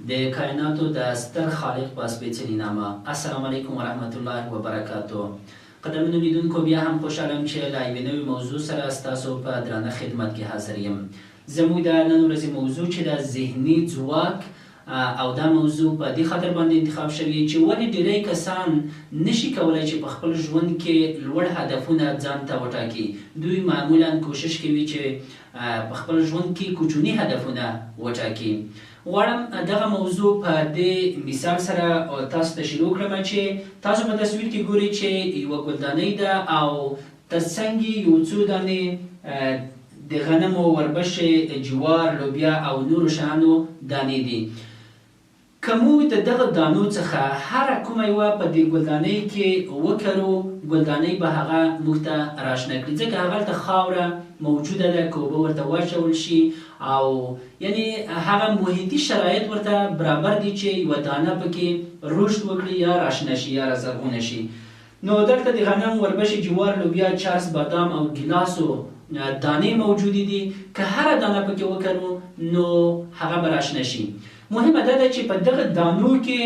د کائناتو د ستر خالق په سپېڅلي نامه. السلام علیکم ورحمت الله وبرکاتو. قدرمنو لیدونکو، بیا هم خوشحاله یم چې له یوې نوې موضوع سره ستاسو په درانه خدمت کې حاضر یم. زموږ د نن ورځې موضوع چې د ذهني ځواک او دا موضوع په دې خاطر باندې انتخاب شوی چې ولې ډیری کسان نشي کولای چې په خپل ژوند کې لوړ هدفونه ځان ته وټاکي. دوی معمولا کوشش کوي چې په خپل ژوند کې کوچني هدفونه وټاکي. غواړم دغه موضوع په دې مثال سره تاسو ته شروع کړم چې تاسو په تصویر کې ګورئ چې یوه ګلدانۍ ده او ترڅنګ یو څو دانې د غنمو، وربشې، جوار، لوبیا او نورو شیانو دانې دي. که موږ د دغه دانو څخه هره کومه یوه په دې ګلدانۍ کې وکرو، ګلدانۍ به هغه موږ ته راشنه کړي، ځکه هغلته خاوره موجوده ده که اوبه ورته واچول شي او یعنی هغه محیطي شرایط ورته برابر دي چې یوه دانه پکې رشد وکړي یا راشنه شي یا زرغونه شي. نو دلته د غنم، وربشې، جوار، لوبیا، چرس، بادام او ګیلاسو دانې موجودې دي. که هره دانه پکې وکرو نو هغه به راشنه شي. مهمه دا ده چې په دغه دانو کې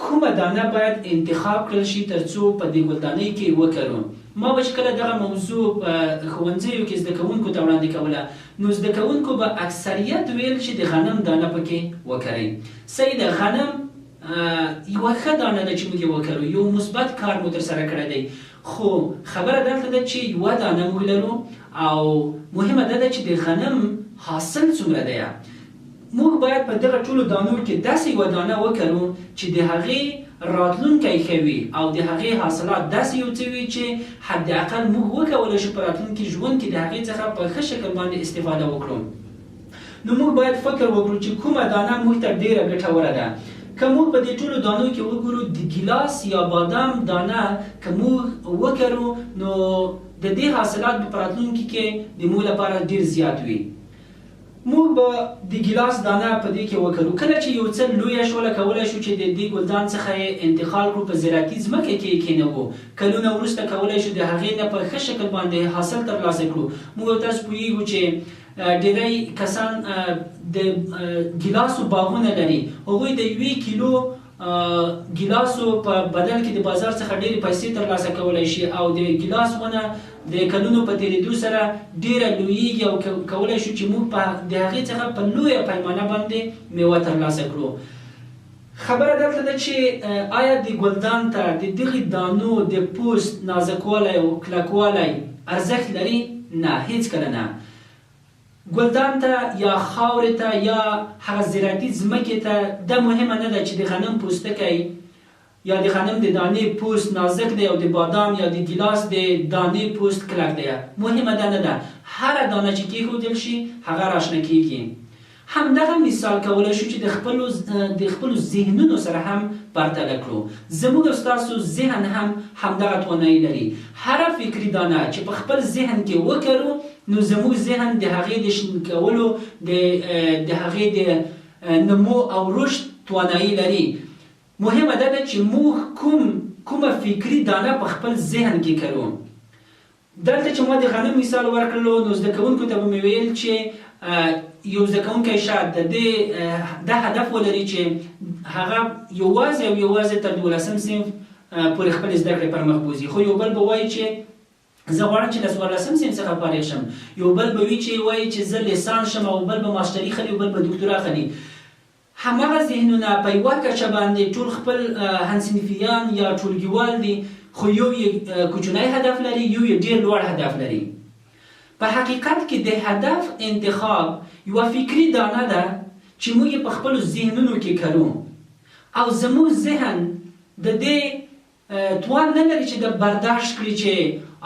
کومه دانه باید انتخاب کړل شي ترڅو په دې ګلدانۍ کې وکرو. ما به چې کله دغه موضوع په ښوونځیو کې زده کوونکو ته وړاندې کوله، نو زده کوونکو به اکثریت ویل چې د غنم دانه پکې وکرئ. صحیح ده، غنم یوه ښه دانه ده چې موږ یې وکرو، یو مثبت کار مو ترسره کړی دی. خو خبره دلته ده چې یوه دانه موږ لرو او مهمه دا ده چې د غنم حاصل څومره دی. موږ باید په دغه ټولو دانو کې داسې یوه دانه وکرو چې د هغې راتلونکی ښه وي او د هغې حاصلات داسې یو څه وي چې حداقل موږ وکولی شو په راتلونکي ژوند کې د هغې څخه په ښه شکل باندې استفاده وکړو. نو موږ باید فکر وکړو چې کومه دانه موږ ته ډېره ګټوره ده. که موږ په دې ټولو دانو کې وګورو، د ګیلاس یا بادام دانه که موږ وکرو نو د دې حاصلات په راتلونکي کې د موږ لپاره ډېر زیات وي. موږ به د ګیلاس دانه په دې کې وکرو. کله چې یو څه لویه شوله، کولی شو چې د دې ګلدان څخه یې انتقال کړو، په زراعتي ځمکه کې یې کېنوو. کلونه وروسته کولی شو د هغې نه په ښه شکل باندې حاصل ترلاسه کړو. موږ او تاسو پوهېږو چې ډېری کسان د ګیلاسو باغونه لري. هغوی د 1 کیلو ګیلاسو په بدل کې د بازار څخه ډېرې پیسې ترلاسه کولی شي او د ګیلاس ونه د کلونو په تېرېدو سره ډېره لویېږي او کولی شو چې موږ د هغې څخه په لویه پیمانه باندې میوه ترلاسه کړو. خبره دلته ده چې آیا د ګلدان ته د دغې دانو د پوست نازکوالی او کلکوالی ارزښت لري؟ نه، هېڅکله نه. ګلدان ته یا خاورې ته یا هغه زراعتي ځمکې ته دا مهمه نه ده چې د غنم پوستکی یا د غنم د دانې پوست نازک دی او د بادام یا د ګیلاس د دانې پوست کلک دی. مهمه ده نه ده، هره دانه چې کېښودل شي هغه راشنه کېږي. همدغه مثال کولی شو چې د خپلو ذهنونو سره هم پرتله کړو. زموږ او ستاسو ذهن هم همدغه توانایي لري. هره فکري دانه چې په خپل ذهن کې وکرو نو زموږ ذهن د هغې د شین کولو، د هغې د نمو او رشد توانایي لري. مهمه ده چې موږ کومه فکري دانه په خپل ذهن کې کرو. دلته چې ما د غنم مثال ورکړلو نو زده کوونکو ته به مې ویل چې یو زده کوونکی شاید د هدف ولري چې هغه یوازې او یوازې تر 12م صنف پورې خپل زده کړې پر مخ بوځي. خو یو بل به وایي چې زه غواړم چې له 14م صنف څخه فارغ شم. یو بل به وي چې وایي چې زه لیسانس شم او بل به ماسټري خلي او بل به دکتورا خلي. هماغه ذهنونه په یوه کچه باندې ټول خپل همصنفیان یا ټولګیوال دي، خو یو یې کوچنی هدف لري، یو یې ډېر لوړ هدف لري. په حقیقت کې د هدف انتخاب یوه فکري دانه ده چې موږ یې په خپلو ذهنونو کې کرو او زموږ ذهن د دې توان نه لري چې د برداشت کړي چې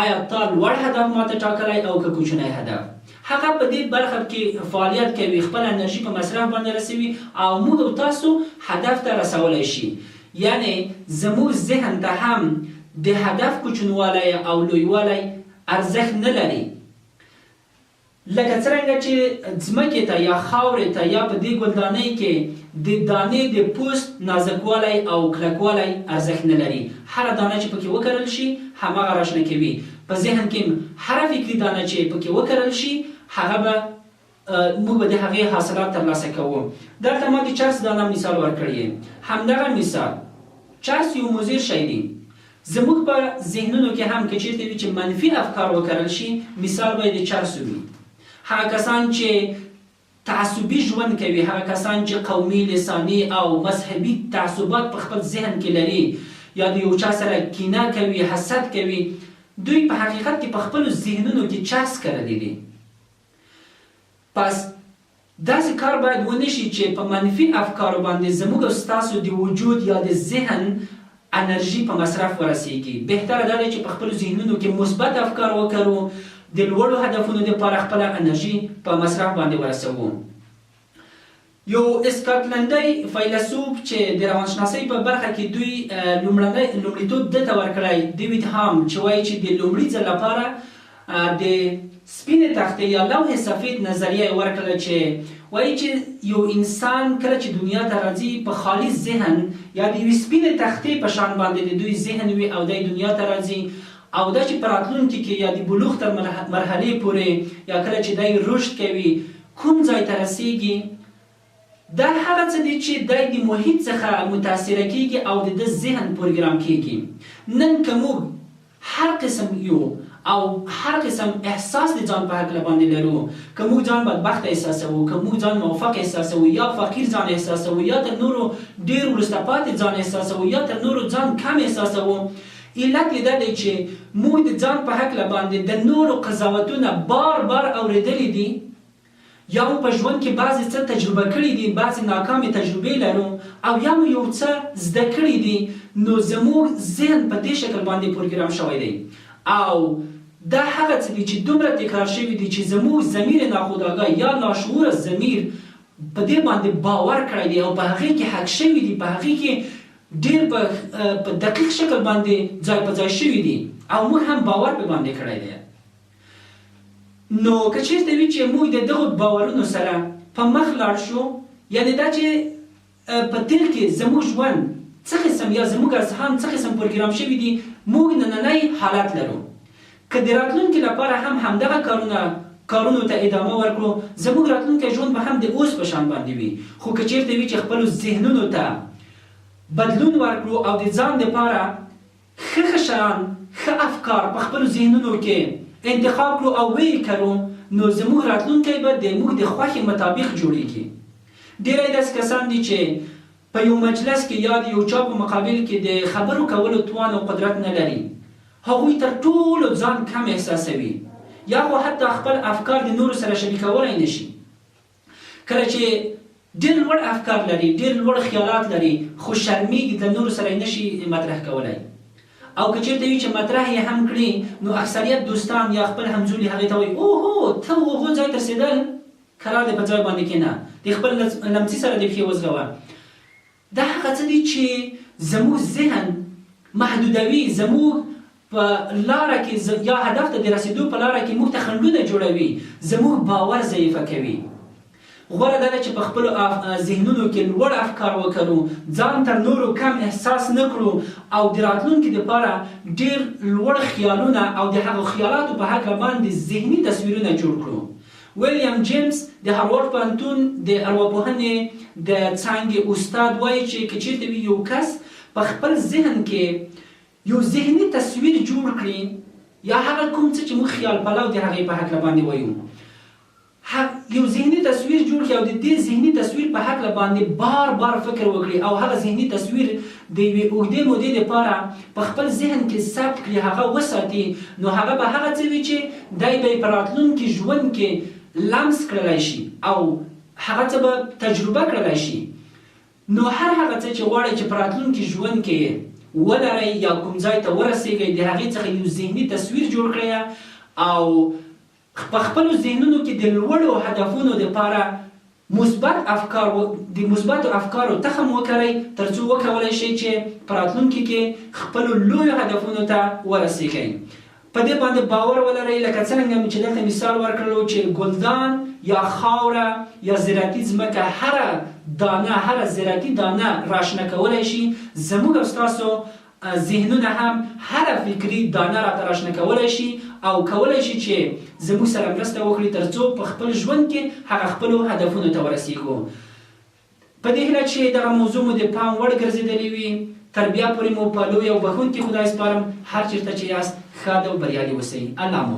آیا تا لوړ هدف ماته ټاکلی او که کوچنی هدف. هغه په دې برخه کې فعالیت کوي، خپل انرژي په مصرف باندې رسوي او موږ او تاسو هدف ته رسولی شي. یعنی زموږ ذهن ته هم د هدف کوچنوالی او لویوالی ارزښت نه لري. لکه څرنګه چې ځمکې ته یا خاورې ته یا په دې ګلدانۍ کې د دانې د پوست نازکوالی او کلکوالی ارزښت نه لري. هره دانه چې پکې وکرل شي هماغه راشنه کوي. په ذهن کې هره فکري دانه چې پکې وکرل شي هغه به موږ به د هغې حاصلات ترلاسه کوو. دلته ما د چرس دانه مثال ورکړی. همدغه مثال چرس یو مضر شی دی. زموږ په ذهنونو کې هم که چېرته وي چې منفي افکار وکرل شي، مثال به یې د چرسو وي. هغه کسان چې تعصبي ژوند کوي، هغه کسان چې قومي، لساني او مذهبي تعصبات په خپل ذهن کې لري یا د یو چا سره کینه کوي، حسد کوي، دوی په حقیقت کې په خپلو ذهنونو کې چرس کرلی دی. پس داسې کار باید ونه شي چې په منفي افکارو باندې زموږ او ستاسو د وجود یا د ذهن انرژي په مصرف ورسیږي. بهتره دا دی چې په خپلو ذهنونو کې مثبت افکار وکړو، د لوړو هدفونو لپاره خپله انرژي په مصرف باندې ورسوو. یو اسکاټلنډی فیلسوف چې د روانشناسۍ په برخه کې دوی لومړیتوب دته ورکړی، دیوید هام، چې وایي چې د لومړي ځل لپاره د سپینې تختې یا لوح سفید نظریه یې ورکړله، چې وایي چې یو انسان کله چې دنیا ته راځي په خالي ذهن یا د یوې سپینې تختې په شان باندې د دوی ذهن وي او دی دنیا ته راځي، او دا چې په راتلونکي کې یا د بلوغ تر مرحلې پورې یا کله چې دی رشد کوي کوم ځای ته رسیږي، دا هغه څه دي چې دی د محیط څخه متاثره کیږي او د ده ذهن پروګرام کیږي. نن که موږ هر قسم یو او هر قسم احساس د ځان په هکله باندې لرو، که موږ ځان بدبخت احساسوو، که موږ ځان موفق احساسوو یا فقیر ځان احساسوو یا تر نورو ډېر وروسته پاتې ځان احساسوو یا تر نورو ځان کم احساسوو، علت یې دا دی چې موږ د ځان په هکله باندې د نورو قضاوتونه بار بار اورېدلی دي، یا مو په ژوند کې بعضې څه تجربه کړي دي، بعضې ناکامې تجربې لرو، او یا مو یو څه زده کړي دي، نو زموږ ذهن په دې شکل باندې پروګرام شوی دی. او دا هغه څه دي چې دومره تکرار شوي دي چې زموږ ضمیر ناخودآګاه یا لاشعوره ضمیر په دې باندې باور کړی دی او په هغې کې حک شوي دي، په هغې کې ډېر په دقیق شکل باندې ځای په ځای شوي دي او موږ هم باور په باندې کړی دی. نو که چېرته وي چې موږ د دغو باورونو سره په مخ لاړ شو، یعنې دا چې په تېر کې زموږ ژوند څه قسم یا زموږ اذهان څه قسم پروګرام شوي دي، موږ نننی حالت لرو. که د راتلونکي لپاره هم همدغه کارونو ته ادامه ورکړو، زموږ راتلونکی ژوند به هم د اوس په شان باندې وي. خو که چېرته وي چې خپلو ذهنونو ته بدلون ورکړو او د ځان لپاره ښه شیان، ښه افکار په خپلو ذهنونو کې انتخاب کړو او ویې کړو، نو زموږ راتلونکی به د موږ د خوښې مطابق جوړیږي. ډېری داسې کسان دي چې په یو مجلس کې یا د یو چا په مقابل کې د خبرو کولو توان او قدرت نه لري. هغوی تر ټولو ځان کم احساسوي یا خو حتی خپل افکار د نورو سره شریکولی نشي. کله چې ډېر لوړ افکار لري، ډېر لوړ خیالات لري، خو شرمیږي د نورو سره یې نشي مطرح کولی. او که چېرته وي چې مطرح یې هم کړي، نو اکثریت دوستان یا خپل همزولي هغې ته وایي اوهو ته هغو ځای ته رسېدل، کرار دې په ځای باندې کښېنه، د خپل لمڅي سره دې پښې وځغوه. دا هغه څه دي چې زموږ ذهن محدودوي، زموږ په لاره کې یا هدف ته د رسېدو په لاره کې موږ ته خنډونه جوړوي، زموږ باور ضعیفه کوي. غوره دا ده چې په خپلو ذهنونو کې لوړ افکار وکړو، ځان تر نورو کم احساس نه کړو او د راتلونکي دپاره ډېر لوړ خیالونه او د هغو خیالاتو په هکله باندې ذهني تصویرونه جوړ کړو. ویلیام جیمز د هاروارډ پوهنتون د ارواپوهنې د څانګې استاد وایي چې که چېرته وي یو کس په خپل ذهن کې یو ذهني تصویر جوړ کړي، یا هغه کوم څه چې موږ خیال پلو د هغې په هکله باندې وایو، یو ذهني تصویر جوړ کړي او د دې ذهني تصویر په هکله باندې بار بار فکر وکړي او هغه ذهني تصویر د یوې اوږدې مودې لپاره په خپل ذهن کې ثبت کړي، هغه وساتي، نو هغه به هغه څه وي چې دی به یې په راتلونکي ژوند کې لمس کړلی شي او هغه څه به تجربه کړلی شي. نو هغه څه چې غواړئ چې په راتلونکي ژوند کې ولرئ یا کوم ځای ته ورسیږئ، د هغې څخه یو ذهني تصویر جوړ کړئ او په خپلو ذهنونو کې د لوړو هدفونو لپاره د مثبتو افکارو تخم وکرئ، تر څو وکولی شئ چې په راتلونکي کې خپلو لویو هدفونو ته ورسیږئ. په دې باندې باور ولرئ، لکه څرنګه مې چې دلته مثال ورکړلو چې ګلدان یا خاوره یا زراعتي ځمکه هره زراعتي دانه راشنه کولی شي، زموږ او ستاسو ذهنونه هم هره فکري دانه راته راشنه کولی شي او کولی شي چې زموږ سره مرسته وکړي ترڅو په خپل ژوند کې هغه خپلو هدفونو ته ورسیږو. په دې هیله چې دغه موضوع مو د پام وړ ګرځېدلې وي. تر بیا پورې مو په لوی او بخښونکي خدای سپارم. هر چېرته چې یاست ښاد او بریالي اوسئ. الله مو